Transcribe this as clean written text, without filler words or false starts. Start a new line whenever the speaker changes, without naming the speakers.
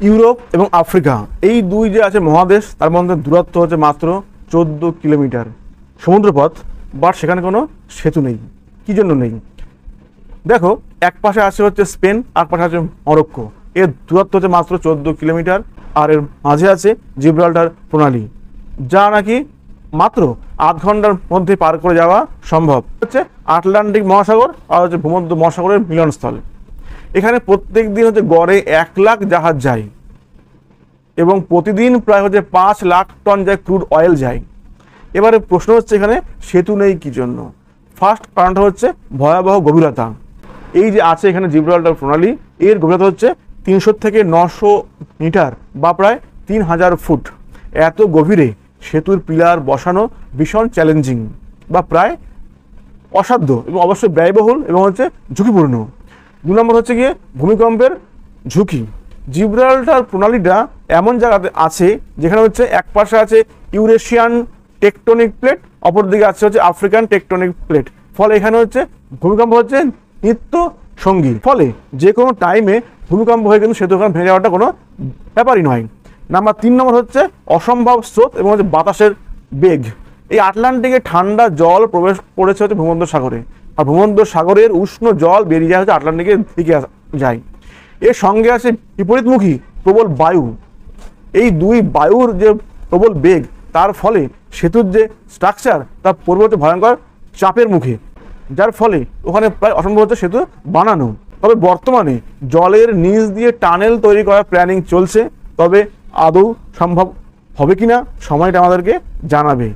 Europe এবং Africa এই দুই যে আছে মহাদেশ, তার মধ্যে দূরত্ব হচ্ছে মাত্র 14 কিলোমিটার সমুদ্রপথ, বাট সেখানে কোনো সেতু নেই। কি জন্য নেই? দেখো, এক পাশে আছে হচ্ছে স্পেন, আর পাশে আছে মরক্কো। এর দূরত্ব হচ্ছে মাত্র 14 কিলোমিটার, আর এর মাঝে আছে জিব্রাল্টার প্রণালী, যা নাকি মাত্র 8 ঘন্টার মধ্যে পার করে যাওয়া সম্ভব। হচ্ছে আটলান্টিক মহাসাগর আর হচ্ছে ভূমধ্য মহাসাগরের মিলনস্থল। এখানে প্রত্যেক দিন হচ্ছে গড়ে 1 লাখ জাহাজ যায় এবং প্রতিদিন প্রায় হচ্ছে 5 লাখ টন যায় ক্রুড অয়েল যায়। এবারে প্রশ্ন হচ্ছে এখানে সেতু নেই কি জন্য? ফার্স্ট কারণটা হচ্ছে ভয়াবহ গভীরতা। এই যে আছে এখানে জিব্রাল্টার প্রণালী, এর গভীরতা হচ্ছে 300 থেকে 900 মিটার বা প্রায় 3000 ফুট। এত গভীরে সেতুর পিলার বসানো ভীষণ চ্যালেঞ্জিং বা প্রায় অসাধ্য এবং অবশ্যই ব্যয়বহুল এবং হচ্ছে ঝুঁকিপূর্ণ। 2 নম্বর হচ্ছে গিয়ে ভূমিকম্পের ঝুঁকি। জিব্রাল্টার প্রণালীটা এমন জায়গাতে আছে যেখানে হচ্ছে এক পাশে আছে ইউরেশিয়ান টেকটনিক প্লেট, অপরদিকে আছে হচ্ছে আফ্রিকান টেকটনিক প্লেট। ফলে এখানে হচ্ছে ভূমিকম্প হচ্ছে নিত্য সঙ্গী। ফলে যে কোনো টাইমে ভূমিকম্প হয়ে কিন্তু সেতু ওখানে ভেঙে যাওয়াটা কোনো ব্যাপারই নয়। নাম্বার 3 নম্বর হচ্ছে অসম্ভব স্রোত এবং হচ্ছে বাতাসের বেগ। এই আটলান্টিকে ঠান্ডা জল প্রবেশ করেছে হচ্ছে ভূমধ্য সাগরে, আর ভূমধ্য সাগরের উষ্ণ জল বেরিয়ে যায় হচ্ছে আটলান্টিকের দিকে যায়। এর সঙ্গে আছে বিপরীতমুখী প্রবল বায়ু। এই দুই বায়ুর যে প্রবল বেগ, তার ফলে সেতুর যে স্ট্রাকচার তা পড়বে হচ্ছে ভয়ঙ্কর চাপের মুখে, যার ফলে ওখানে প্রায় অসম্ভব হচ্ছে সেতু বানানো। তবে বর্তমানে জলের নিচ দিয়ে টানেল তৈরি করার প্ল্যানিং চলছে, তবে আদৌ সম্ভব হবে কিনা সময়টা আমাদেরকে জানাবে।